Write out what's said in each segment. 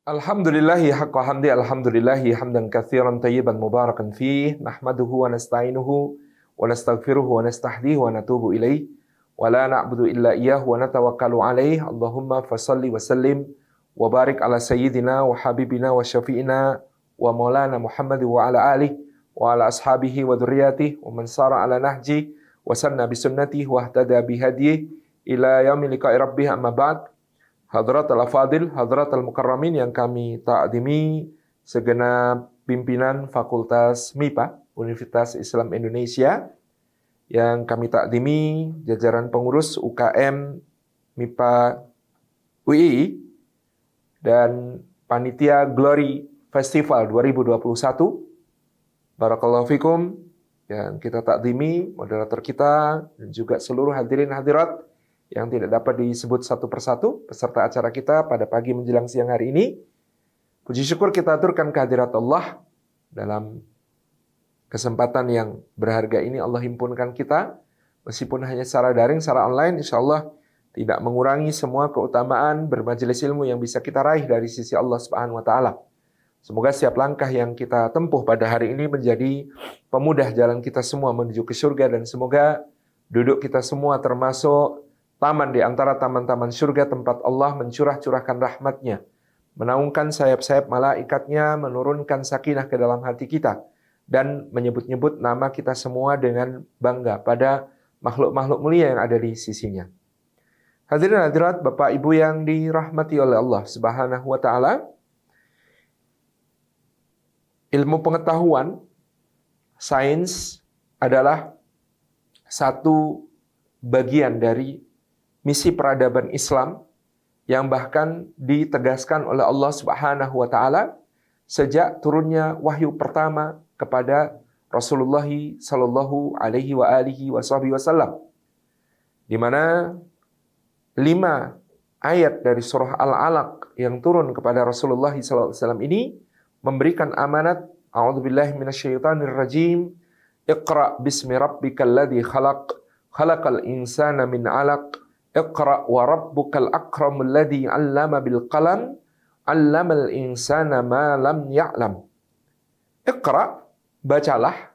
Alhamdulillahi haqqa hamdi alhamdulillahi hamdan katsiran tayyiban mubarakan fih nahmaduhu wa nasta'inuhu wa nastaghfiruhu wa nastahdihi wa natubu ilaih wa la na'budu illa iyyahu wa natawakkalu alaih. Allahumma fasalli wa sallim wa barik ala sayyidina wa habibina wa syafi'ina wa maulana Muhammad wa ala alihi wa ala ashabihi wa dzurriyyatihi wa man sara ala nahji wa sanna bi sunnatihi wa ihtada bi hadihi ila yaumil liqa'i rabbih. Amma ba'd. Hadrat al-Afadil, Hadrat al-Mukarramin yang kami ta'zimi, segenap pimpinan Fakultas MIPA, Universitas Islam Indonesia, yang kami ta'zimi, jajaran pengurus UKM MIPA UII, dan Panitia Glory Festival 2021. Barakallahu fikum, yang kita ta'zimi, moderator kita, dan juga seluruh hadirin hadirat yang tidak dapat disebut satu persatu, peserta acara kita pada pagi menjelang siang hari ini. Puji syukur kita aturkan kehadirat Allah dalam kesempatan yang berharga ini. Allah himpunkan kita, meskipun hanya secara daring, secara online, insya Allah tidak mengurangi semua keutamaan bermajelis ilmu yang bisa kita raih dari sisi Allah Subhanahu wa Ta'ala. Semoga setiap langkah yang kita tempuh pada hari ini menjadi pemudah jalan kita semua menuju ke surga, dan semoga duduk kita semua termasuk taman di antara taman-taman surga, tempat Allah mencurah-curahkan rahmatnya, menaungkan sayap-sayap malaikatnya, menurunkan sakinah ke dalam hati kita, dan menyebut-nyebut nama kita semua dengan bangga pada makhluk-makhluk mulia yang ada di sisinya. Hadirin hadirat, Bapak Ibu yang dirahmati oleh Allah Subhanahu wa Ta'ala, ilmu pengetahuan, sains adalah satu bagian dari misi peradaban Islam yang bahkan ditegaskan oleh Allah Subhanahu wa Ta'ala sejak turunnya wahyu pertama kepada Rasulullah sallallahu alaihi wa alihi wasallam, di mana 5 ayat dari surah Al-Alaq yang turun kepada Rasulullah sallallahu alaihi wasallam ini memberikan amanat. A'udzubillahi minasyaitonir rajim. Iqra bismi rabbikal ladzi khalaq, khalaqal insana min 'alaq. Iqra wa rabbukal akramul ladzi 'allama bil qalam, 'allamal insana ma lam ya'lam. Iqra, bacalah,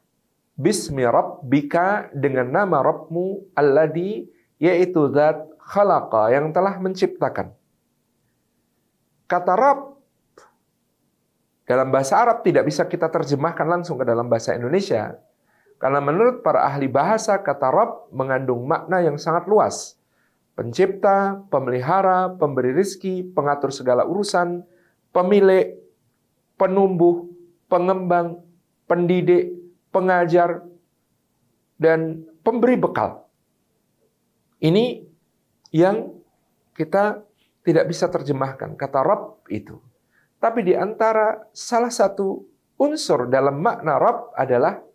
bismi rabbika, dengan nama Rabbmu, alladzi, yaitu zat, khalaqa, yang telah menciptakan. Kata Rabb dalam bahasa Arab tidak bisa kita terjemahkan langsung ke dalam bahasa Indonesia, karena menurut para ahli bahasa, kata Rabb mengandung makna yang sangat luas. Pencipta, pemelihara, pemberi rizki, pengatur segala urusan, pemilik, penumbuh, pengembang, pendidik, pengajar, dan pemberi bekal. Ini yang kita tidak bisa terjemahkan, kata Rabb itu. Tapi di antara salah satu unsur dalam makna Rabb adalah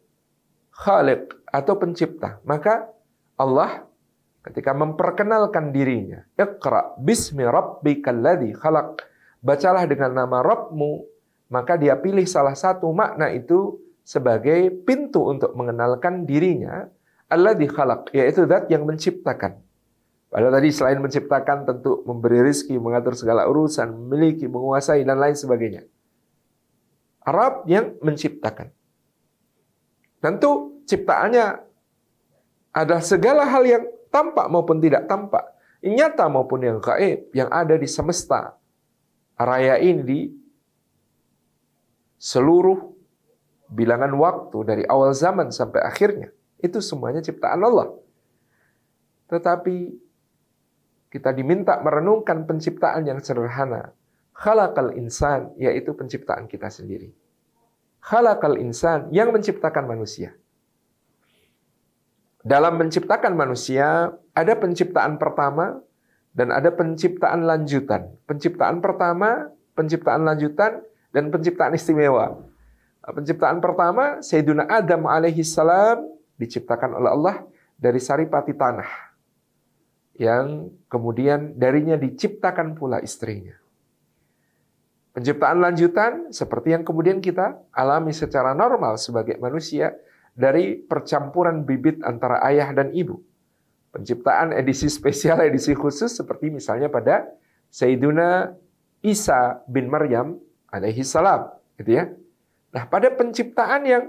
Khaliq atau pencipta. Maka Allah ketika memperkenalkan dirinya, Iqra bismi rabbikal ladzi khalaq, bacalah dengan nama Rabbmu, maka dia pilih salah satu makna itu sebagai pintu untuk mengenalkan dirinya, alladzi khalaq, yaitu zat yang menciptakan. Padahal tadi selain menciptakan tentu memberi rizki, mengatur segala urusan, memiliki, menguasai, dan lain sebagainya. Rabb yang menciptakan. Tentu ciptaannya ada segala hal yang tampak maupun tidak tampak, nyata maupun yang gaib, yang ada di semesta raya ini, di seluruh bilangan waktu dari awal zaman sampai akhirnya. Itu semuanya ciptaan Allah. Tetapi kita diminta merenungkan penciptaan yang sederhana. Khalaqal insan, yaitu penciptaan kita sendiri. Khalaqal insan, yang menciptakan manusia. Dalam menciptakan manusia, ada penciptaan pertama dan ada penciptaan lanjutan. Penciptaan pertama, penciptaan lanjutan, dan penciptaan istimewa. Penciptaan pertama, Sayyiduna Adam alaihi salam diciptakan oleh Allah dari saripati tanah, yang kemudian darinya diciptakan pula istrinya. Penciptaan lanjutan, seperti yang kemudian kita alami secara normal sebagai manusia, dari percampuran bibit antara ayah dan ibu. Penciptaan edisi spesial, edisi khusus, seperti misalnya pada Sayyiduna Isa bin Maryam alaihi salam, gitu ya. Nah, pada penciptaan yang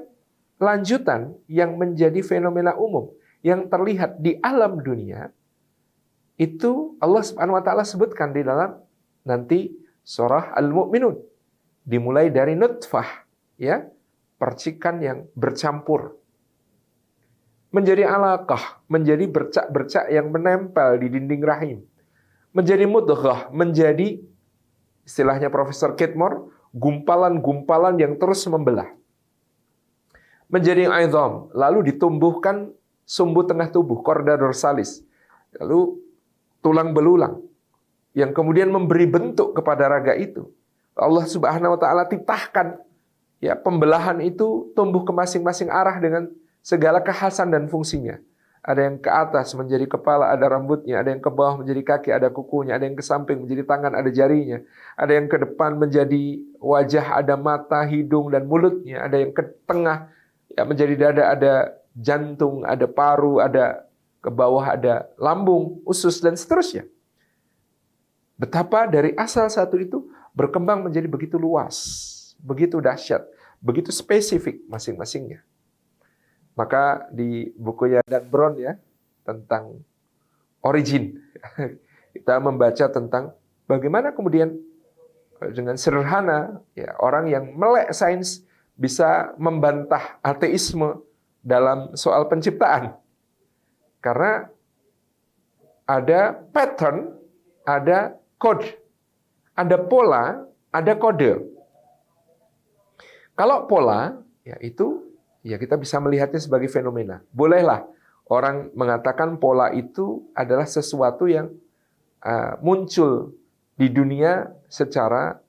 lanjutan yang menjadi fenomena umum yang terlihat di alam dunia, itu Allah Subhanahu wa taala sebutkan di dalam nanti surah Al-Mu'minun. Dimulai dari nutfah, ya, percikan yang bercampur menjadi alaqah, menjadi bercak-bercak yang menempel di dinding rahim, menjadi mudghah, menjadi istilahnya Profesor Kitmore, gumpalan-gumpalan yang terus membelah, menjadi aidham, lalu ditumbuhkan sumbu tengah tubuh, chorda dorsalis, lalu tulang belulang, yang kemudian memberi bentuk kepada raga itu. Allah Subhanahu wa taala titahkan, ya, pembelahan itu tumbuh ke masing-masing arah dengan segala kekhasan dan fungsinya. Ada yang ke atas menjadi kepala, ada rambutnya, ada yang ke bawah menjadi kaki, ada kukunya, ada yang ke samping menjadi tangan, ada jarinya, ada yang ke depan menjadi wajah, ada mata, hidung dan mulutnya, ada yang ke tengah, ya, menjadi dada, ada jantung, ada paru, ada ke bawah, ada lambung, usus dan seterusnya. Betapa dari asal satu itu berkembang menjadi begitu luas, begitu dahsyat, begitu spesifik masing-masingnya. Maka di bukunya Dan Brown, ya, tentang origin, kita membaca tentang bagaimana kemudian dengan sederhana, ya, orang yang melek sains bisa membantah ateisme dalam soal penciptaan. Karena ada pattern, ada code, ada pola, ada kode. Kalau pola, ya itu, ya kita bisa melihatnya sebagai fenomena. Bolehlah orang mengatakan pola itu adalah sesuatu yang muncul di dunia secara,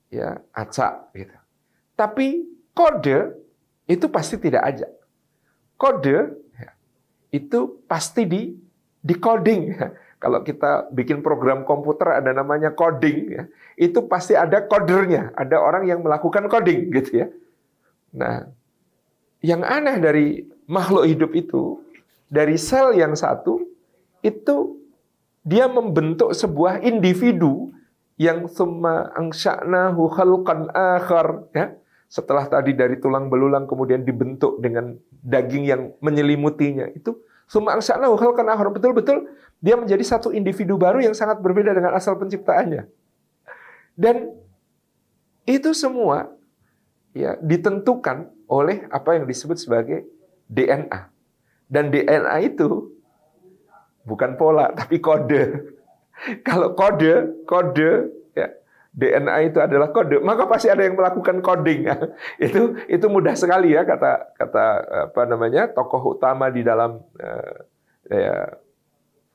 ya, acak, gitu. Tapi kode itu pasti tidak acak. Kode, ya, itu pasti di coding. Kalau kita bikin program komputer ada namanya coding, ya, itu pasti ada codernya, ada orang yang melakukan coding, gitu ya. Nah, yang aneh dari makhluk hidup itu, dari sel yang satu, itu dia membentuk sebuah individu yang summa angsya'nahu khalqan akhar, ya. Setelah tadi dari tulang belulang kemudian dibentuk dengan daging yang menyelimutinya, itu summa angsya'nahu khalqan akhar, betul-betul dia menjadi satu individu baru yang sangat berbeda dengan asal penciptaannya. Dan itu semua, ya, ditentukan oleh apa yang disebut sebagai DNA. Dan DNA itu bukan pola, tapi kode. Kalau kode, ya, DNA itu adalah kode, maka pasti ada yang melakukan coding. Itu mudah sekali, ya, kata apa namanya, tokoh utama di dalam ya,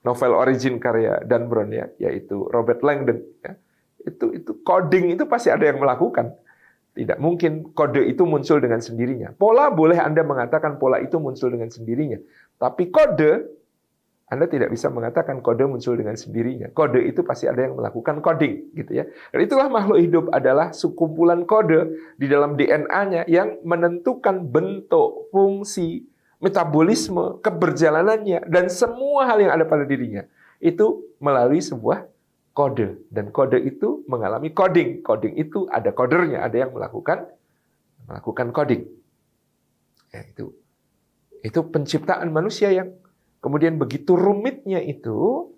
novel origin karya Dan Brown, ya, yaitu Robert Langdon, ya. Itu coding itu pasti ada yang melakukan. Tidak mungkin kode itu muncul dengan sendirinya. Pola boleh Anda mengatakan pola itu muncul dengan sendirinya, tapi kode Anda tidak bisa mengatakan kode muncul dengan sendirinya. Kode itu pasti ada yang melakukan coding, gitu ya. Dan itulah makhluk hidup adalah sekumpulan kode di dalam DNA-nya yang menentukan bentuk, fungsi, metabolisme, keberjalanannya, dan semua hal yang ada pada dirinya. Itu melalui sebuah kode. Dan kode itu mengalami coding. Coding itu ada codernya, ada yang melakukan coding. Ya, itu penciptaan manusia yang kemudian begitu rumitnya itu,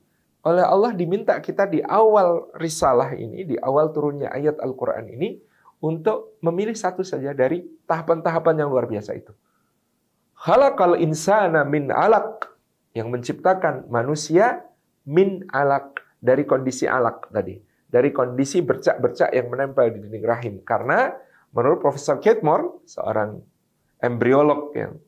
oleh Allah diminta kita di awal risalah ini, di awal turunnya ayat Al-Quran ini, untuk memilih satu saja dari tahapan-tahapan yang luar biasa itu. Khalaqal insana min alaq, yang menciptakan manusia min alaq, dari kondisi alaq tadi, dari kondisi bercak-bercak yang menempel di dinding rahim. Karena menurut Profesor Kitmore, seorang embriolog yang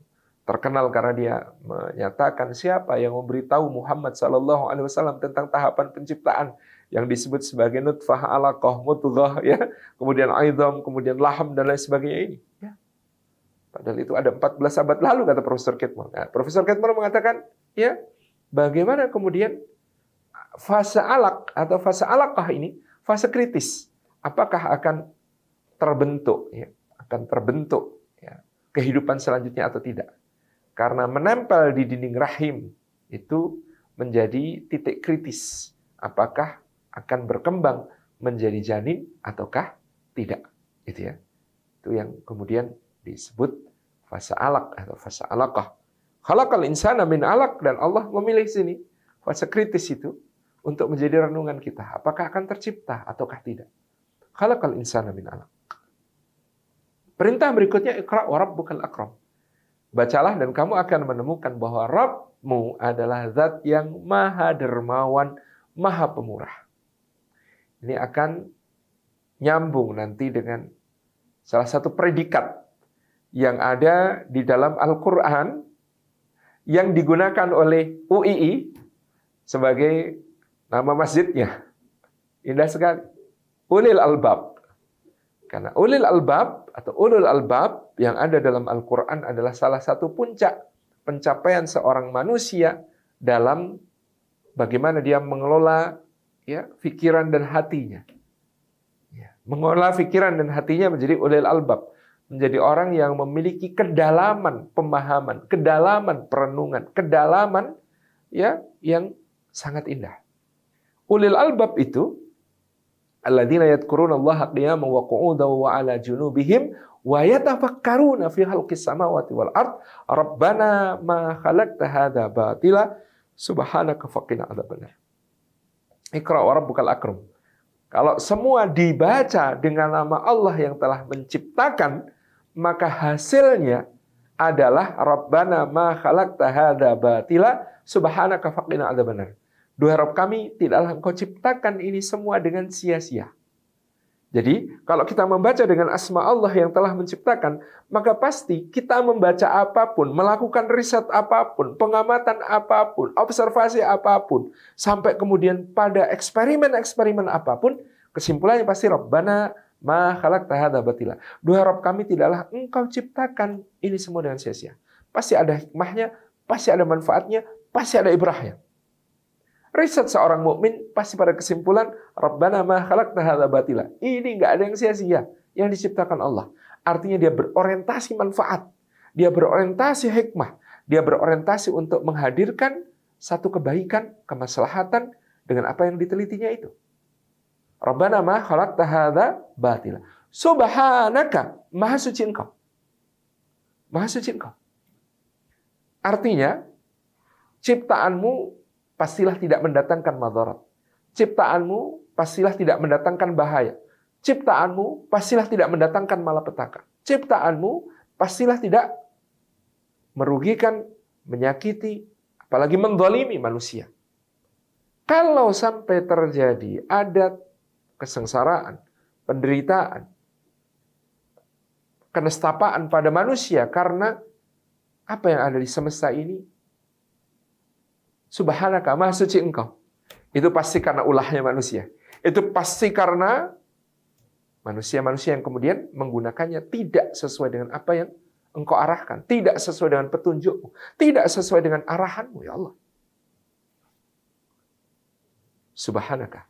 terkenal karena dia menyatakan siapa yang memberitahu Muhammad SAW tentang tahapan penciptaan yang disebut sebagai nutfah, alaqah, mudghah, ya, kemudian aidham, kemudian laham dan lain sebagainya ini. Ya. Padahal itu ada 14 abad lalu, kata Profesor Kitmore. Nah, Profesor Kitmore mengatakan, ya, bagaimana kemudian fase alaq atau fase alaqah ini, fase kritis, apakah akan terbentuk, ya, ya, kehidupan selanjutnya atau tidak? Karena menempel di dinding rahim itu menjadi titik kritis. Apakah akan berkembang menjadi janin ataukah tidak. Itu ya. Itu yang kemudian disebut fasa alaq atau fasa alaqah. Khalaqal insana min alaq, dan Allah memilih sini fase kritis itu untuk menjadi renungan kita. Apakah akan tercipta ataukah tidak? Khalaqal insana min alaq. Perintah berikutnya, Iqra wa rabbukal akram. Bacalah dan kamu akan menemukan bahwa Rabbmu adalah zat yang maha dermawan, maha pemurah. Ini akan nyambung nanti dengan salah satu predikat yang ada di dalam Al-Quran yang digunakan oleh UII sebagai nama masjidnya. Indah sekali. Ulil albab. Karena ulil albab atau ulul albab yang ada dalam Al-Quran adalah salah satu puncak pencapaian seorang manusia dalam bagaimana dia mengelola ya, pikiran dan hatinya. Ya, mengelola pikiran dan hatinya menjadi ulil albab. Menjadi orang yang memiliki kedalaman pemahaman, kedalaman perenungan, kedalaman ya yang sangat indah. Ulil albab itu alladzina yadhkuruna Allaha qiyaman wa qu'udan wa 'ala junubihim wa yatafakkaruna fi khalqis samawati wal ard rabbana ma khalaqta hadza batila subhanaka faqina adzabannar. Iqra wa rabbukal akram. Kalau semua dibaca dengan nama Allah yang telah menciptakan, maka hasilnya adalah Rabbana ma khalaqta hadza batila subhanaka faqina adzabannar. Duhai Rabb kami, tidaklah Engkau ciptakan ini semua dengan sia-sia. Jadi, kalau kita membaca dengan asma Allah yang telah menciptakan, maka pasti kita membaca apapun, melakukan riset apapun, pengamatan apapun, observasi apapun, sampai kemudian pada eksperimen-eksperimen apapun, kesimpulannya pasti Rabbana ma khalaqta hadza batila. Duhai Rabb kami, tidaklah Engkau ciptakan ini semua dengan sia-sia. Pasti ada hikmahnya, pasti ada manfaatnya, pasti ada ibrahnya. Riset seorang mukmin pasti pada kesimpulan Rabbana ma khalaqta hadza batila. Ini enggak ada yang sia-sia yang diciptakan Allah. Artinya dia berorientasi manfaat, dia berorientasi hikmah, dia berorientasi untuk menghadirkan satu kebaikan, kemaslahatan dengan apa yang ditelitinya itu. Rabbana ma khalaqta hadza batila. Subhanaka, maha suci Engkau. Maha suci Engkau. Artinya ciptaanmu pastilah tidak mendatangkan madarat. Ciptaanmu pastilah tidak mendatangkan bahaya. Ciptaanmu pastilah tidak mendatangkan malapetaka. Ciptaanmu pastilah tidak merugikan, menyakiti, apalagi menzalimi manusia. Kalau sampai terjadi ada kesengsaraan, penderitaan, kenestapaan pada manusia karena apa yang ada di semesta ini, Subhanaka, maha suci Engkau. Itu pasti karena ulahnya manusia. Itu pasti karena manusia-manusia yang kemudian menggunakannya tidak sesuai dengan apa yang Engkau arahkan. Tidak sesuai dengan petunjukmu. Tidak sesuai dengan arahanmu, ya Allah. Subhanaka.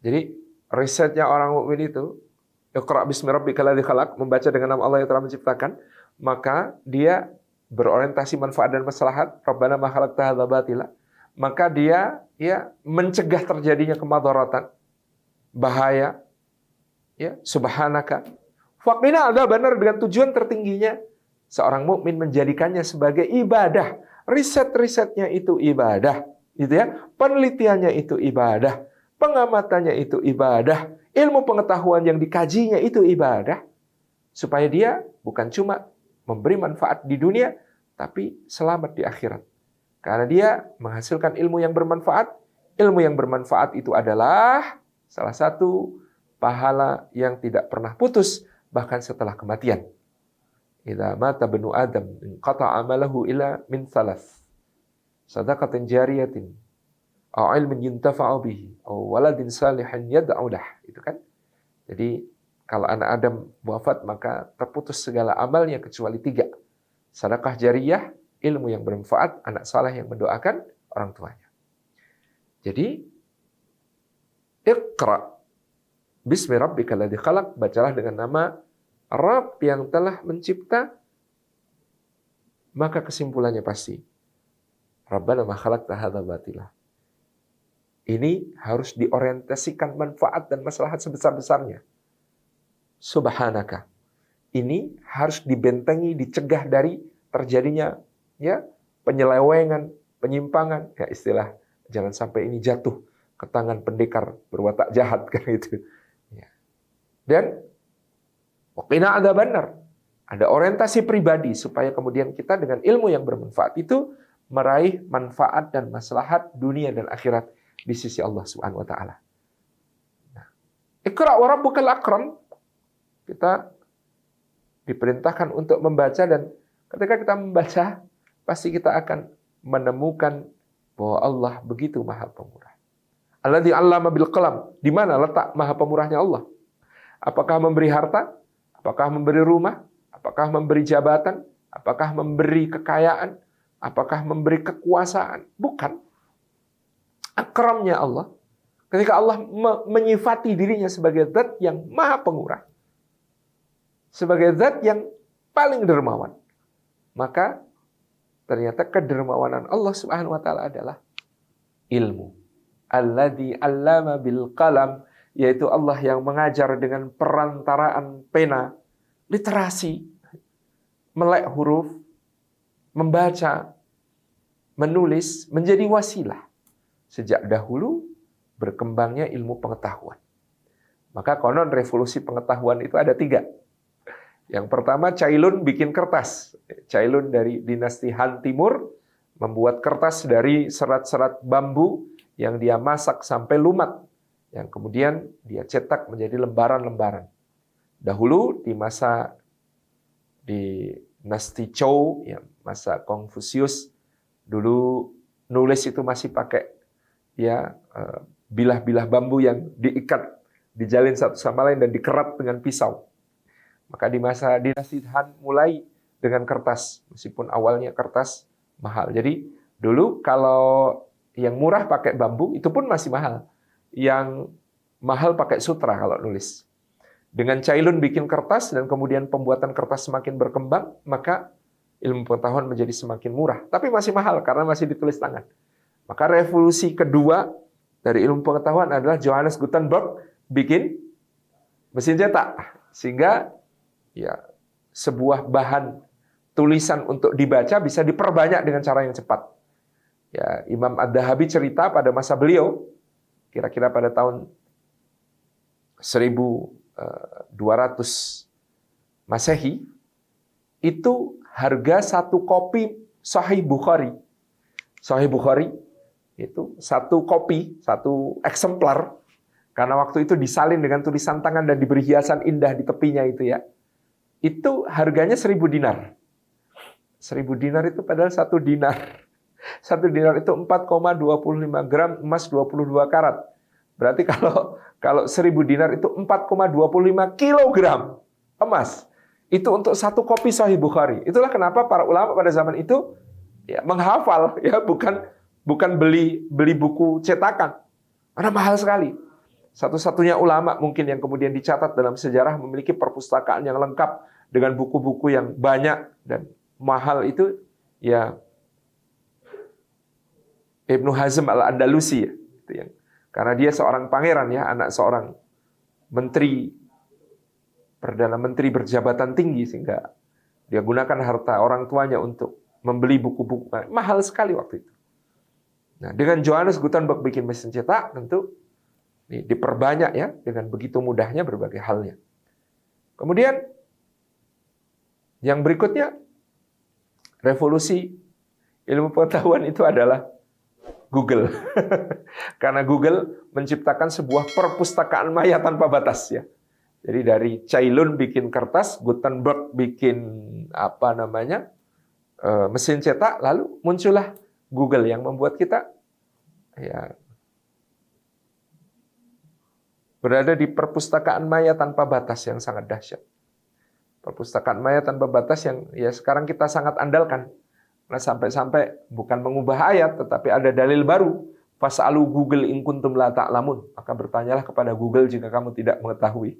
Jadi, risetnya orang mukmin itu, Iqra bismi rabbikal ladzi khalaq, membaca dengan nama Allah yang telah menciptakan, maka dia berorientasi manfaat dan maslahat, Rabbana ma khalaqta hadza batila, maka dia ya mencegah terjadinya kemadaratan, bahaya, ya, subhanaka. Faqina adzabannar, dengan tujuan tertingginya seorang mukmin menjadikannya sebagai ibadah. Riset-risetnya itu ibadah, gitu ya. Penelitiannya itu ibadah, pengamatannya itu ibadah, ilmu pengetahuan yang dikajinya itu ibadah, supaya dia bukan cuma memberi manfaat di dunia, tapi selamat di akhirat. Karena dia menghasilkan ilmu yang bermanfaat. Ilmu yang bermanfaat itu adalah salah satu pahala yang tidak pernah putus, bahkan setelah kematian. Idza mata banu Adam, inqata amalahu ila min thalath. Shadaqatin jariyatin, aw ilmin yuntafa'u bihi, aw waladin salihin yad'u lah. Itu kan. Jadi kalau anak Adam wafat, maka terputus segala amalnya kecuali 3. Sedekah jariyah, ilmu yang bermanfaat, anak saleh yang mendoakan orang tuanya. Jadi, Iqra bismi rabbikal ladzi khalaq, bacalah dengan nama Rabb yang telah mencipta, maka kesimpulannya pasti Rabbana ma khalaqta hadza batila. Ini harus diorientasikan manfaat dan maslahat sebesar-besarnya. Subhanaka. Ini harus dibentengi, dicegah dari terjadinya ya penyelewengan, penyimpangan. Ya istilah jangan sampai ini jatuh ke tangan pendekar berwatak jahat kan itu. Ya. Dan waqina adzabannar. Ada orientasi pribadi supaya kemudian kita dengan ilmu yang bermanfaat itu meraih manfaat dan maslahat dunia dan akhirat di sisi Allah Subhanahu wa taala. Nah, Iqra wa rabbukal akram. Kita diperintahkan untuk membaca dan ketika kita membaca pasti kita akan menemukan bahwa Allah begitu Maha Pemurah. Alladzi 'allama bil qalam. Di mana letak Maha Pemurahnya Allah? Apakah memberi harta? Apakah memberi rumah? Apakah memberi jabatan? Apakah memberi kekayaan? Apakah memberi kekuasaan? Bukan. Akramnya Allah. Ketika Allah menyifati dirinya sebagai zat yang maha pemurah. Sebagai zat yang paling dermawan. Maka ternyata kedermawanan Allah Subhanahu wa taala adalah ilmu. Alladzi 'allama bil qalam, yaitu Allah yang mengajar dengan perantaraan pena, literasi, melek huruf, membaca, menulis menjadi wasilah. Sejak dahulu berkembangnya ilmu pengetahuan. Maka konon revolusi pengetahuan itu ada 3. Yang pertama, Cailun bikin kertas. Cailun dari dinasti Han Timur membuat kertas dari serat-serat bambu yang dia masak sampai lumat. Yang kemudian dia cetak menjadi lembaran-lembaran. Dahulu di masa dinasti Zhou, ya, masa Konfusius, dulu nulis itu masih pakai ya bilah-bilah bambu yang diikat, dijalin satu sama lain dan dikerat dengan pisau. Maka di masa dinasti Han mulai dengan kertas, meskipun awalnya kertas mahal. Jadi dulu kalau yang murah pakai bambu itu pun masih mahal. Yang mahal pakai sutra kalau nulis. Dengan Cailun bikin kertas dan kemudian pembuatan kertas semakin berkembang, maka ilmu pengetahuan menjadi semakin murah. Tapi masih mahal karena masih ditulis tangan. Maka revolusi kedua dari ilmu pengetahuan adalah Johannes Gutenberg bikin mesin cetak. Sehingga ya sebuah bahan tulisan untuk dibaca bisa diperbanyak dengan cara yang cepat. Ya, Imam Ad-Dahabi cerita pada masa beliau, kira-kira pada tahun 1200 Masehi, itu harga satu kopi Sahih Bukhari. Sahih Bukhari itu satu kopi, satu eksemplar, karena waktu itu disalin dengan tulisan tangan dan diberi hiasan indah di tepinya itu ya. Itu harganya 1000 dinar. 1000 dinar itu padahal 1 dinar. 1 dinar itu 4,25 gram emas 22 karat. Berarti kalau 1000 dinar itu 4,25 kilogram emas. Itu untuk satu kopi Sahih Bukhari. Itulah kenapa para ulama pada zaman itu ya menghafal, ya bukan beli buku cetakan. Karena mahal sekali. Satu-satunya ulama mungkin yang kemudian dicatat dalam sejarah memiliki perpustakaan yang lengkap dengan buku-buku yang banyak dan mahal itu ya Ibnu Hazm al-Andalusi ya, itu yang karena dia seorang pangeran ya, anak seorang menteri, perdana menteri berjabatan tinggi sehingga dia gunakan harta orang tuanya untuk membeli buku-buku mahal sekali waktu itu. Nah, dengan Johannes Gutenberg bikin mesin cetak tentu diperbanyak ya dengan begitu mudahnya berbagai halnya. Kemudian yang berikutnya revolusi ilmu pengetahuan itu adalah Google. Karena Google menciptakan sebuah perpustakaan maya tanpa batas ya. Jadi dari Cailun bikin kertas, Gutenberg bikin mesin cetak, lalu muncullah Google yang membuat kita ya berada di perpustakaan maya tanpa batas yang sangat dahsyat. Perpustakaan maya tanpa batas yang ya sekarang kita sangat andalkan. Nah, sampai-sampai bukan mengubah ayat, tetapi ada dalil baru. Fas'alu Google in kuntum la ta'lamun. Maka bertanyalah kepada Google jika kamu tidak mengetahui.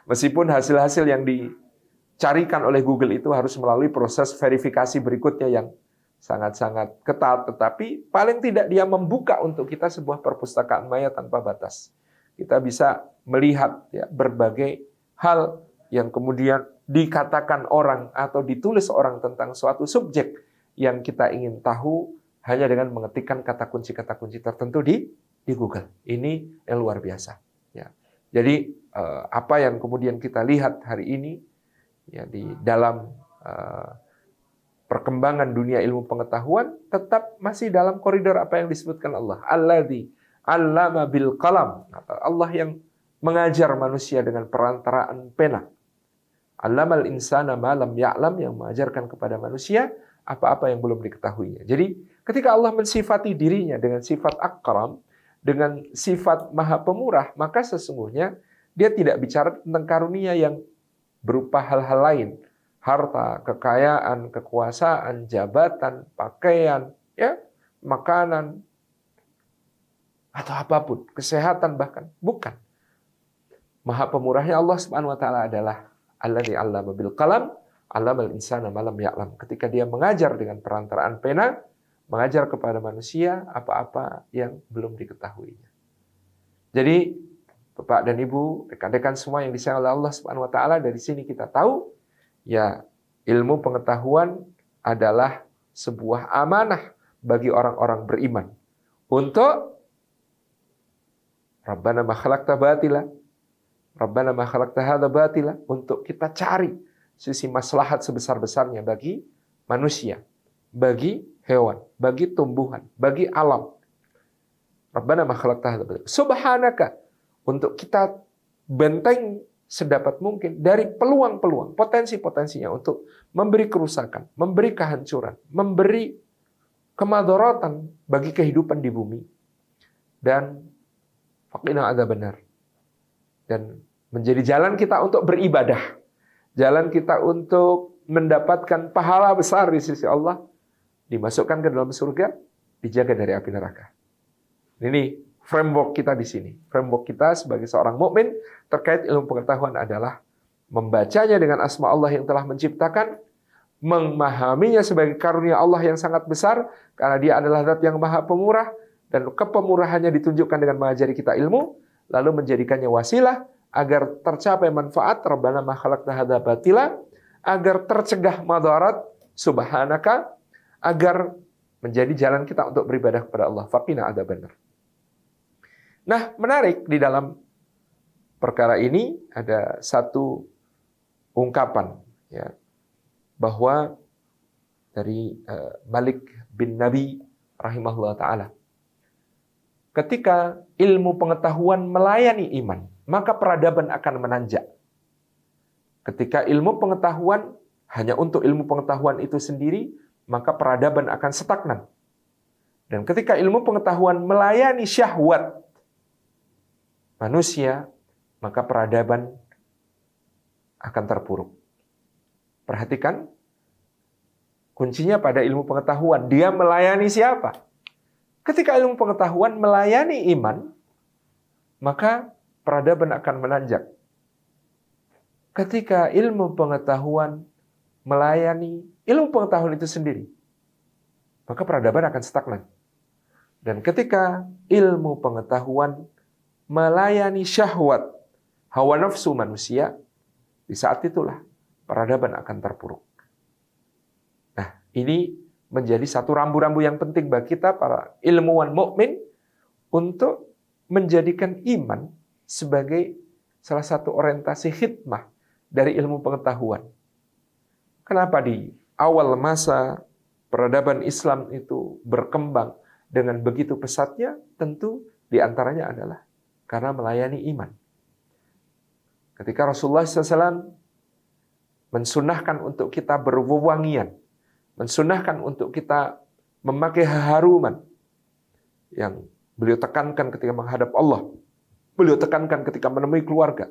Meskipun hasil-hasil yang dicarikan oleh Google itu harus melalui proses verifikasi berikutnya yang sangat-sangat ketat, tetapi paling tidak dia membuka untuk kita sebuah perpustakaan maya tanpa batas. Kita bisa melihat ya, berbagai hal yang kemudian dikatakan orang atau ditulis orang tentang suatu subjek yang kita ingin tahu hanya dengan mengetikkan kata kunci tertentu di Google. Ini yang luar biasa. Ya. Jadi apa yang kemudian kita lihat hari ini ya, di dalam perkembangan dunia ilmu pengetahuan tetap masih dalam koridor apa yang disebutkan Allah. Alladzi 'allama bil qalam. Allah yang mengajar manusia dengan perantaraan pena. 'Allamal insana ma lam ya'lam, yang mengajarkan kepada manusia apa-apa yang belum diketahuinya. Jadi ketika Allah mensifati dirinya dengan sifat akram, dengan sifat maha pemurah, maka sesungguhnya dia tidak bicara tentang karunia yang berupa hal-hal lain. Harta, kekayaan, kekuasaan, jabatan, pakaian, ya, makanan, atau apapun, kesehatan bahkan. Bukan. Maha pemurahnya Allah Subhanahu wa taala adalah alladzi 'allama bil qalam, 'allamal insana ma lam ya'lam. Ketika dia mengajar dengan perantaraan pena, mengajar kepada manusia apa-apa yang belum diketahuinya. Jadi, Bapak dan Ibu, rekan-rekan semua yang disayang oleh Allah Subhanahu wa taala, dari sini kita tahu ya, ilmu pengetahuan adalah sebuah amanah bagi orang-orang beriman untuk Rabbana ma khalaqta batila, Rabbana ma khalaqta hadza batila, untuk kita cari sisi maslahat sebesar-besarnya bagi manusia, bagi hewan, bagi tumbuhan, bagi alam. Rabbana ma khalaqta hadza batila. Subhanaka, untuk kita benteng sedapat mungkin dari peluang-peluang, potensi-potensinya untuk memberi kerusakan, memberi kehancuran, memberi kemadharatan bagi kehidupan di bumi. Dan faqina adzabannar. Dan menjadi jalan kita untuk beribadah. Jalan kita untuk mendapatkan pahala besar di sisi Allah. Dimasukkan ke dalam surga, dijaga dari api neraka. Ini framework kita di sini. Framework kita sebagai seorang mukmin terkait ilmu pengetahuan adalah membacanya dengan asma Allah yang telah menciptakan, memahaminya sebagai karunia Allah yang sangat besar, karena dia adalah zat yang maha pemurah, dan kepemurahannya ditunjukkan dengan mengajari kita ilmu, lalu menjadikannya wasilah agar tercapai manfaat, Rabbana ma khalaqta hadza batila, agar tercegah madarat, subhanaka, agar menjadi jalan kita untuk beribadah kepada Allah. Faqina adzabannar. Nah, menarik di dalam perkara ini ada satu ungkapan ya, bahwa dari Malik bin Nabi rahimahullah taala. Ketika ilmu pengetahuan melayani iman, maka peradaban akan menanjak. Ketika ilmu pengetahuan hanya untuk ilmu pengetahuan itu sendiri, maka peradaban akan stagnan. Dan ketika ilmu pengetahuan melayani syahwat manusia, maka peradaban akan terpuruk. Perhatikan, kuncinya pada ilmu pengetahuan. Dia melayani siapa? Ketika ilmu pengetahuan melayani iman, maka peradaban akan menanjak. Ketika ilmu pengetahuan melayani ilmu pengetahuan itu sendiri, maka peradaban akan stagnan. Dan ketika ilmu pengetahuan melayani syahwat, hawa nafsu manusia, di saat itulah peradaban akan terpuruk. Nah, ini menjadi satu rambu-rambu yang penting bagi kita para ilmuwan mukmin untuk menjadikan iman sebagai salah satu orientasi khidmah dari ilmu pengetahuan. Kenapa di awal masa peradaban Islam itu berkembang dengan begitu pesatnya? Tentu diantaranya adalah karena melayani iman. Ketika Rasulullah SAW mensunahkan untuk kita berwewangian, mensunahkan untuk kita memakai haruman yang beliau tekankan ketika menghadap Allah, beliau tekankan ketika menemui keluarga,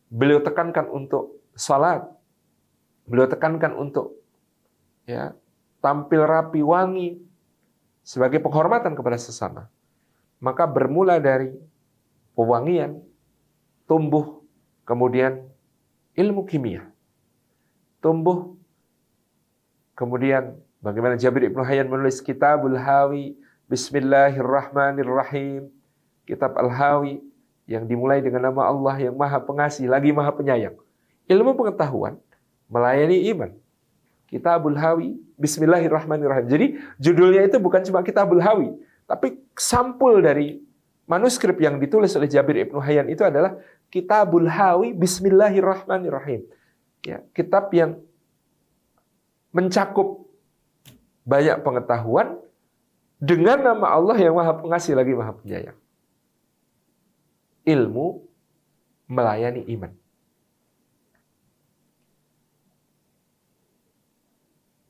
beliau tekankan untuk salat, beliau tekankan untuk tampil rapi, wangi sebagai penghormatan kepada sesama. Maka bermula dari pewangian, tumbuh kemudian ilmu kimia, tumbuh kemudian Bagaimana Jabir Ibnu Hayyan menulis Kitabul Hawi, Bismillahirrahmanirrahim. Kitab Al-Hawi yang dimulai dengan nama Allah yang Maha Pengasih lagi Maha Penyayang. Ilmu pengetahuan melayani iman. Kitabul Hawi, Bismillahirrahmanirrahim. Jadi judulnya itu bukan cuma Kitabul Hawi, tapi sampul dari manuskrip yang ditulis oleh Jabir Ibnu Hayyan itu adalah Kitabul Hawi, Bismillahirrahmanirrahim. Ya, kitab yang mencakup banyak pengetahuan dengan nama Allah yang Maha Pengasih lagi Maha Penyayang. Ilmu melayani iman.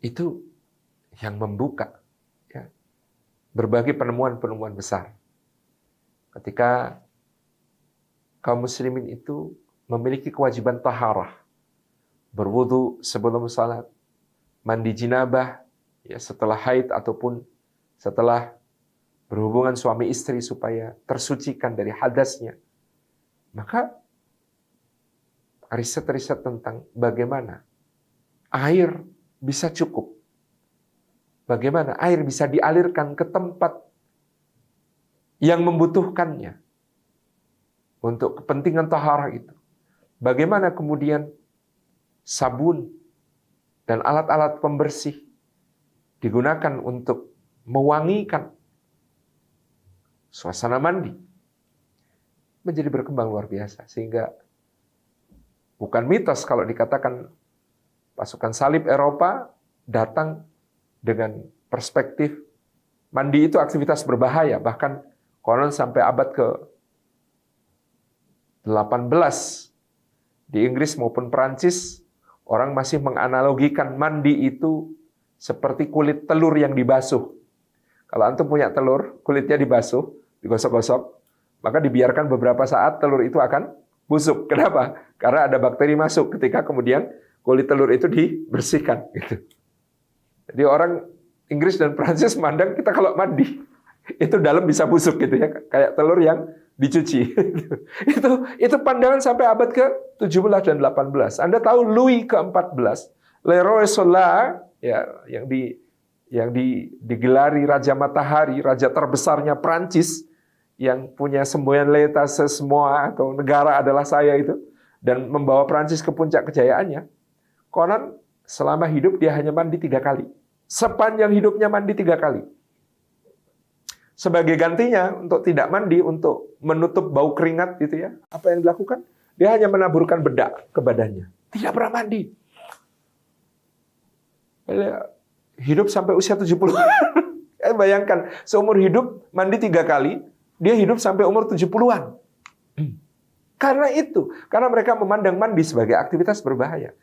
Itu yang membuka ya, berbagai penemuan-penemuan besar. Ketika kaum muslimin itu memiliki kewajiban taharah, berwudu sebelum salat, mandi jinabah ya, setelah haid ataupun setelah berhubungan suami istri supaya tersucikan dari hadasnya. Maka riset-riset tentang bagaimana air bisa cukup. Bagaimana air bisa dialirkan ke tempat yang membutuhkannya untuk kepentingan taharah itu. Bagaimana kemudian sabun dan alat-alat pembersih digunakan untuk mewangikan suasana mandi. Menjadi berkembang luar biasa. Sehingga bukan mitos kalau dikatakan pasukan salib Eropa datang dengan perspektif mandi itu aktivitas berbahaya. Bahkan konon sampai abad ke-18 di Inggris maupun Perancis, orang masih menganalogikan mandi itu seperti kulit telur yang dibasuh. Kalau antum punya telur, kulitnya dibasuh, digosok-gosok, maka dibiarkan beberapa saat telur itu akan busuk. Kenapa? Karena ada bakteri masuk ketika kemudian kulit telur itu dibersihkan. Gitu. Jadi orang Inggris dan Prancis memandang kita kalau mandi itu dalam bisa busuk gitu ya, kayak telur yang dicuci. Itu pandangan sampai abad ke-17 dan 18. Anda tahu Louis ke-14, Leroy Solar ya yang digelari Raja Matahari, raja terbesarnya Prancis, yang punya semboyan L'État c'est moi atau negara adalah saya itu, dan membawa Prancis ke puncak kejayaannya. Konon selama hidup dia hanya mandi 3 kali. Sepanjang hidupnya mandi 3 kali. Sebagai gantinya untuk tidak mandi, untuk menutup bau keringat gitu ya, apa yang dilakukan? Dia hanya menaburkan bedak ke badannya. Tidak pernah mandi. Hidup sampai usia 70. Bayangkan, seumur hidup mandi 3 kali, dia hidup sampai umur 70-an. Karena itu, karena mereka memandang mandi sebagai aktivitas berbahaya.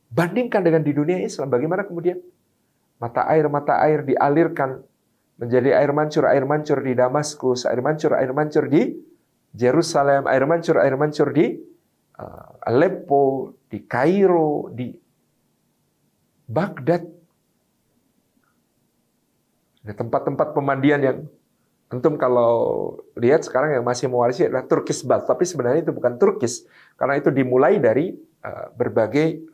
Bandingkan dengan di dunia Islam, bagaimana kemudian mata air dialirkan menjadi air mancur di Damaskus, air mancur di Yerusalem, air mancur di Aleppo, di Kairo, di Baghdad. Ada tempat-tempat pemandian yang antum kalau lihat sekarang yang masih mewarisi adalah Turkish bath, tapi sebenarnya itu bukan Turkish, karena itu dimulai dari berbagai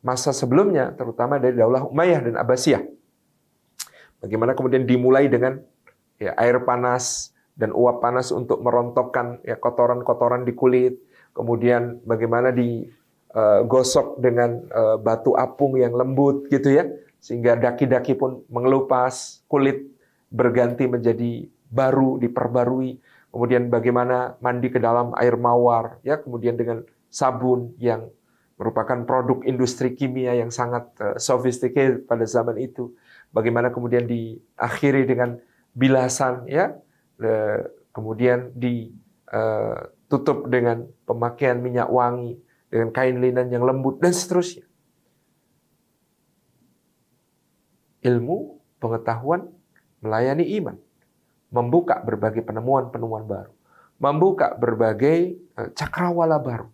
masa sebelumnya, terutama dari Daulah Umayyah dan Abbasiyah. Bagaimana kemudian dimulai dengan ya, air panas dan uap panas untuk merontokkan ya, kotoran-kotoran di kulit, kemudian bagaimana digosok dengan batu apung yang lembut gitu ya, sehingga daki-daki pun mengelupas, kulit berganti menjadi baru, diperbarui. Kemudian bagaimana mandi ke dalam air mawar, ya, kemudian dengan sabun yang merupakan produk industri kimia yang sangat sophisticated pada zaman itu. Bagaimana kemudian diakhiri dengan bilasan, ya, kemudian ditutup dengan pemakaian minyak wangi, dengan kain linen yang lembut, dan seterusnya. Ilmu, pengetahuan, melayani iman, membuka berbagai penemuan-penemuan baru, membuka berbagai cakrawala baru.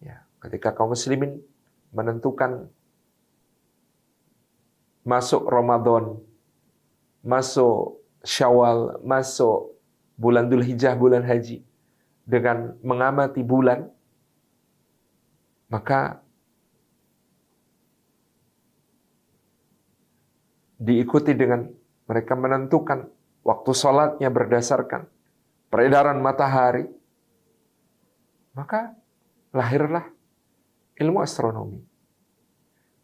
Ya, ketika kaum muslimin menentukan masuk Ramadan, masuk Syawal, masuk bulan Dzulhijjah, bulan haji, dengan mengamati bulan, maka diikuti dengan mereka menentukan waktu sholatnya berdasarkan peredaran matahari, maka lahirlah ilmu astronomi.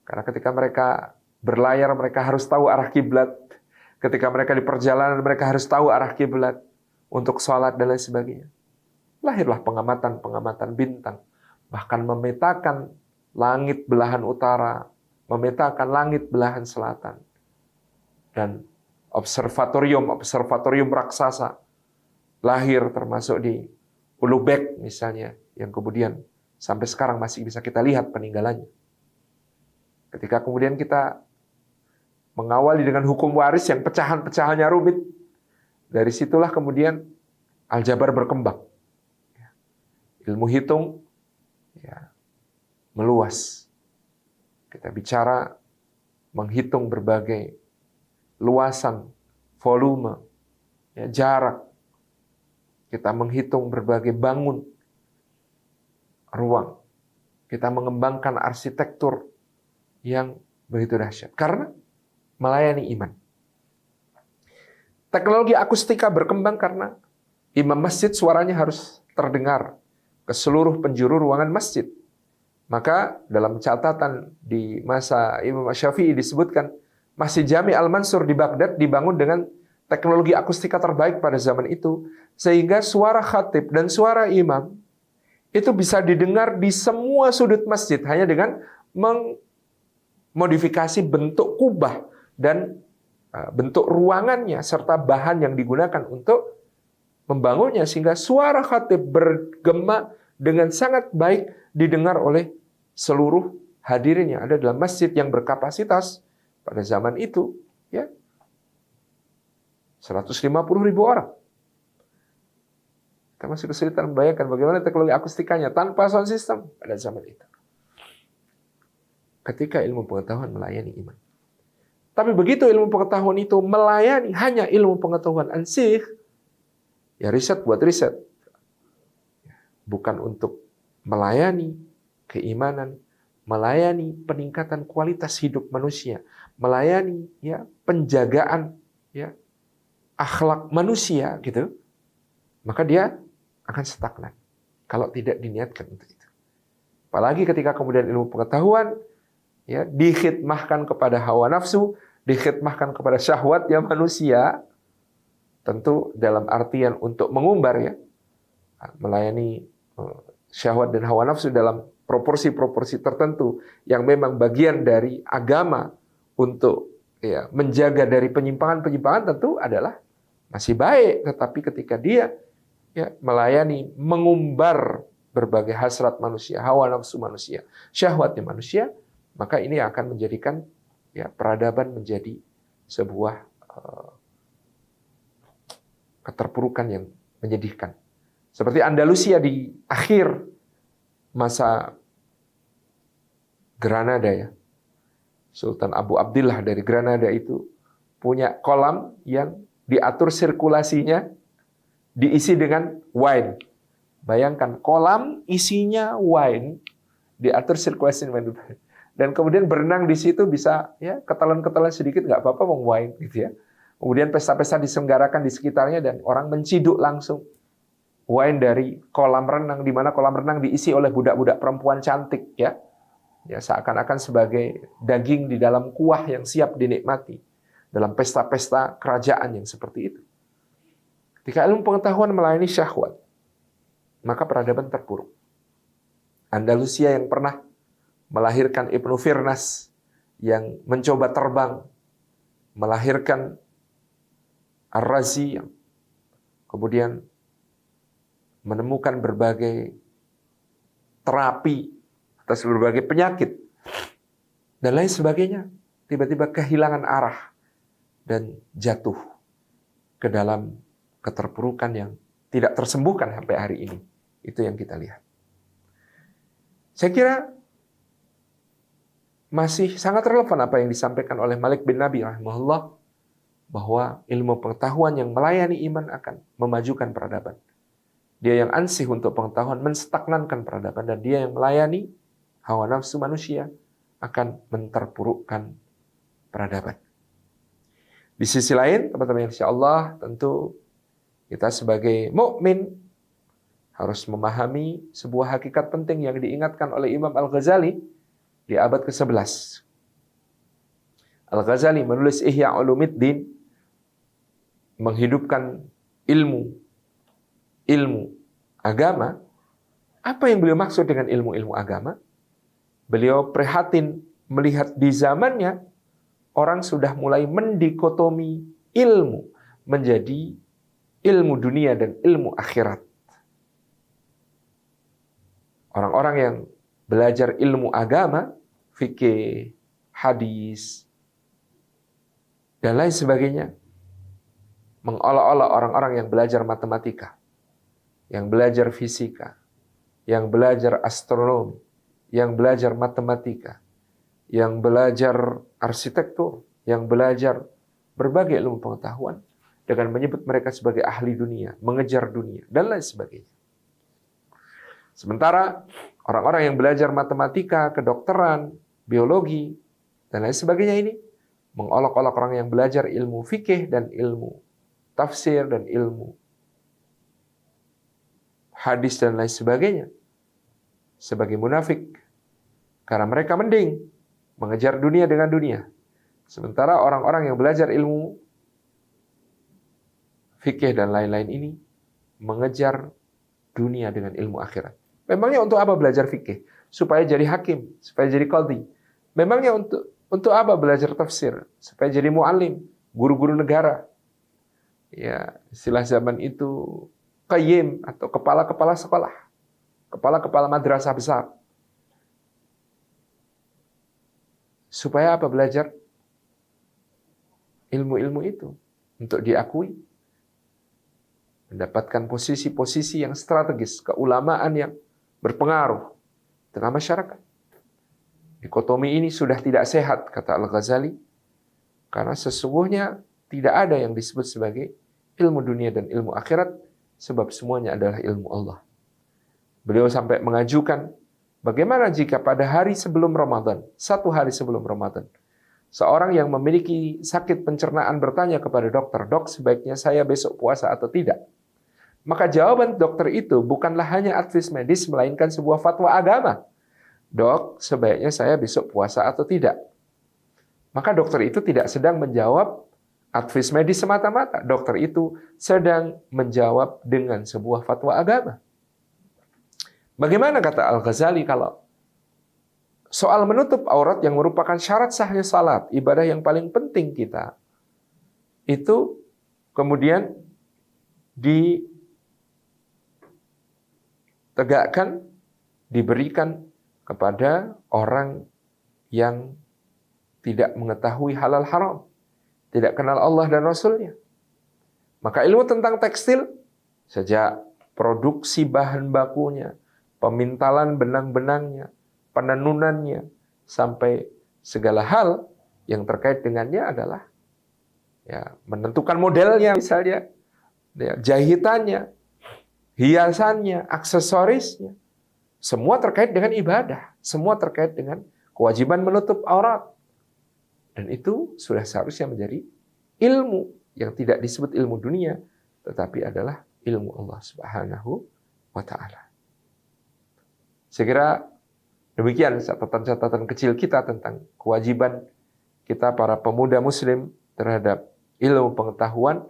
Karena ketika mereka berlayar, mereka harus tahu arah kiblat. Ketika mereka di perjalanan, mereka harus tahu arah kiblat untuk sholat dan lain sebagainya. Lahirlah pengamatan-pengamatan bintang. Bahkan memetakan langit belahan utara, memetakan langit belahan selatan. Dan observatorium raksasa lahir termasuk di Ulubek misalnya, yang kemudian sampai sekarang masih bisa kita lihat peninggalannya. Ketika kemudian kita mengawali dengan hukum waris yang pecahan-pecahannya rumit, dari situlah kemudian aljabar berkembang. Ilmu hitung meluas. Kita bicara menghitung berbagai luasan, volume, jarak. Kita menghitung berbagai bangun, ruang. Kita mengembangkan arsitektur yang begitu dahsyat. Karena melayani iman. Teknologi akustika berkembang karena imam masjid suaranya harus terdengar ke seluruh penjuru ruangan masjid. Maka dalam catatan di masa Imam Syafi'i disebutkan, Masjid Jami Al-Mansur di Baghdad dibangun dengan teknologi akustika terbaik pada zaman itu, sehingga suara khatib dan suara imam itu bisa didengar di semua sudut masjid hanya dengan mengmodifikasi bentuk kubah dan bentuk ruangannya serta bahan yang digunakan untuk membangunnya, sehingga suara khatib bergema dengan sangat baik didengar oleh seluruh hadirin yang ada dalam masjid yang berkapasitas pada zaman itu 150.000 orang. Kita masih kesulitan membayangkan bagaimana teknologi akustikanya tanpa sound system pada zaman itu. Ketika ilmu pengetahuan melayani iman. Tapi begitu ilmu pengetahuan itu melayani hanya ilmu pengetahuan ansih, ya riset buat riset. Bukan untuk melayani keimanan, melayani peningkatan kualitas hidup manusia, melayani penjagaan akhlak manusia gitu. Maka dia akan stagnan kalau tidak diniatkan untuk itu. Apalagi ketika kemudian ilmu pengetahuan dikhidmahkan kepada hawa nafsu, dikhidmahkan kepada syahwatnya manusia, tentu dalam artian untuk mengumbar melayani syahwat dan hawa nafsu dalam proporsi-proporsi tertentu yang memang bagian dari agama untuk menjaga dari penyimpangan-penyimpangan tentu adalah masih baik. Tetapi ketika dia melayani, mengumbar berbagai hasrat manusia, hawa nafsu manusia, syahwatnya manusia, maka ini akan menjadikan peradaban menjadi sebuah keterpurukan yang menyedihkan. Seperti Andalusia di akhir masa Granada Sultan Abu Abdillah dari Granada itu punya kolam yang diatur sirkulasinya diisi dengan wine. Bayangkan kolam isinya wine, diatur sirkulasi wine. Dan kemudian berenang di situ bisa ketelan-ketelan sedikit nggak apa-apa wine gitu ya. Kemudian pesta-pesta diselenggarakan di sekitarnya dan orang menciduk langsung wine dari kolam renang, di mana kolam renang diisi oleh budak-budak perempuan cantik ya seakan-akan sebagai daging di dalam kuah yang siap dinikmati dalam pesta-pesta kerajaan yang seperti itu. Ketika ilmu pengetahuan melayani syahwat, maka peradaban terpuruk. Andalusia yang pernah melahirkan Ibnu Firnas yang mencoba terbang, melahirkan Ar-Razi yang kemudian menemukan berbagai terapi atas berbagai penyakit dan lain sebagainya, tiba-tiba kehilangan arah dan jatuh ke dalam keterpurukan yang tidak tersembuhkan sampai hari ini. Itu yang kita lihat. Saya kira masih sangat relevan apa yang disampaikan oleh Malik bin Nabi rahimahullah, bahwa ilmu pengetahuan yang melayani iman akan memajukan peradaban. Dia yang ansih untuk pengetahuan menstagnankan peradaban, dan dia yang melayani hawa nafsu manusia akan menterpurukkan peradaban. Di sisi lain, teman-teman insya Allah, tentu kita sebagai mukmin harus memahami sebuah hakikat penting yang diingatkan oleh Imam Al-Ghazali di abad ke-11. Al-Ghazali menulis Ihya Ulumuddin, menghidupkan ilmu agama. Apa yang beliau maksud dengan ilmu-ilmu agama? Beliau prihatin melihat di zamannya orang sudah mulai mendikotomi ilmu menjadi ilmu dunia dan ilmu akhirat. Orang-orang yang belajar ilmu agama, fikih, hadis, dan lain sebagainya, mengolok-olok orang-orang yang belajar matematika, yang belajar fisika, yang belajar astronomi, yang belajar matematika, yang belajar arsitektur, yang belajar berbagai ilmu pengetahuan, dengan menyebut mereka sebagai ahli dunia, mengejar dunia, dan lain sebagainya. Sementara orang-orang yang belajar matematika, kedokteran, biologi, dan lain sebagainya ini, mengolok-olok orang yang belajar ilmu fikih dan ilmu tafsir dan ilmu hadis dan lain sebagainya sebagai munafik, karena mereka mending mengejar dunia dengan dunia. Sementara orang-orang yang belajar ilmu fikih dan lain-lain ini mengejar dunia dengan ilmu akhirat. Memangnya untuk apa belajar fikih? Supaya jadi hakim, supaya jadi qadhi. Memangnya untuk apa belajar tafsir? Supaya jadi muallim, guru-guru negara. Ya, istilah zaman itu qayyim atau kepala-kepala sekolah, kepala-kepala madrasah besar. Supaya apa belajar ilmu-ilmu itu? Untuk diakui, mendapatkan posisi-posisi yang strategis, keulamaan yang berpengaruh di tengah masyarakat. Dikotomi ini sudah tidak sehat, kata Al-Ghazali, karena sesungguhnya tidak ada yang disebut sebagai ilmu dunia dan ilmu akhirat, sebab semuanya adalah ilmu Allah. Beliau sampai mengajukan, bagaimana jika pada hari sebelum Ramadan, 1 hari sebelum Ramadan, seorang yang memiliki sakit pencernaan bertanya kepada dokter, "Dok, sebaiknya saya besok puasa atau tidak?" Maka jawaban dokter itu bukanlah hanya advies medis, melainkan sebuah fatwa agama. "Dok, sebaiknya saya besok puasa atau tidak?" Maka dokter itu tidak sedang menjawab advies medis semata-mata. Dokter itu sedang menjawab dengan sebuah fatwa agama. Bagaimana kata Al-Ghazali kalau soal menutup aurat yang merupakan syarat sahnya salat, ibadah yang paling penting kita, itu kemudian ditegakkan, diberikan kepada orang yang tidak mengetahui halal haram, tidak kenal Allah dan Rasul-Nya. Maka ilmu tentang tekstil, sejak produksi bahan bakunya, pemintalan benang-benangnya, penenunannya, sampai segala hal yang terkait dengannya adalah ya, menentukan modelnya misalnya, ya, jahitannya, hiasannya, aksesorisnya, semua terkait dengan ibadah, semua terkait dengan kewajiban menutup aurat. Dan itu sudah seharusnya menjadi ilmu yang tidak disebut ilmu dunia, tetapi adalah ilmu Allah Subhanahu wa Ta'ala. Saya kira demikian catatan-catatan kecil kita tentang kewajiban kita para pemuda muslim terhadap ilmu pengetahuan,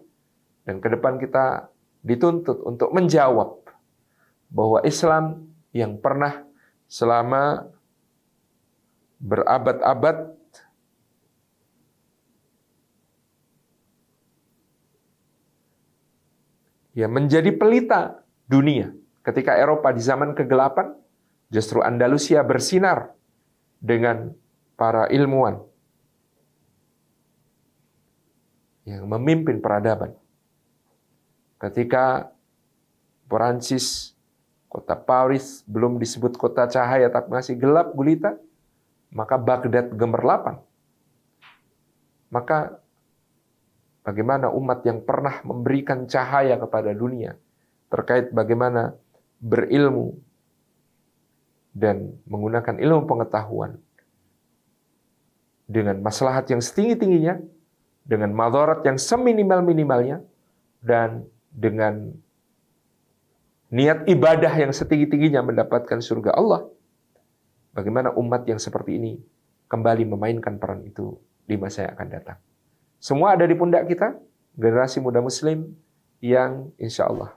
dan ke depan kita dituntut untuk menjawab bahwa Islam yang pernah selama berabad-abad ya menjadi pelita dunia. Ketika Eropa di zaman kegelapan, justru Andalusia bersinar dengan para ilmuwan yang memimpin peradaban. Ketika Perancis, kota Paris belum disebut kota cahaya, tapi masih gelap gulita, maka Baghdad gemerlapan. Maka bagaimana umat yang pernah memberikan cahaya kepada dunia terkait bagaimana berilmu dan menggunakan ilmu pengetahuan dengan maslahat yang setinggi-tingginya, dengan madarat yang seminimal-minimalnya, dan dengan niat ibadah yang setinggi-tingginya mendapatkan surga Allah. Bagaimana umat yang seperti ini kembali memainkan peran itu di masa yang akan datang. Semua ada di pundak kita, generasi muda muslim yang insya Allah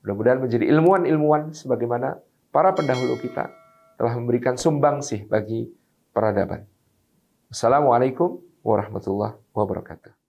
mudah-mudahan menjadi ilmuwan-ilmuwan sebagaimana para pendahulu kita telah memberikan sumbangsih bagi peradaban. Assalamualaikum warahmatullahi wabarakatuh.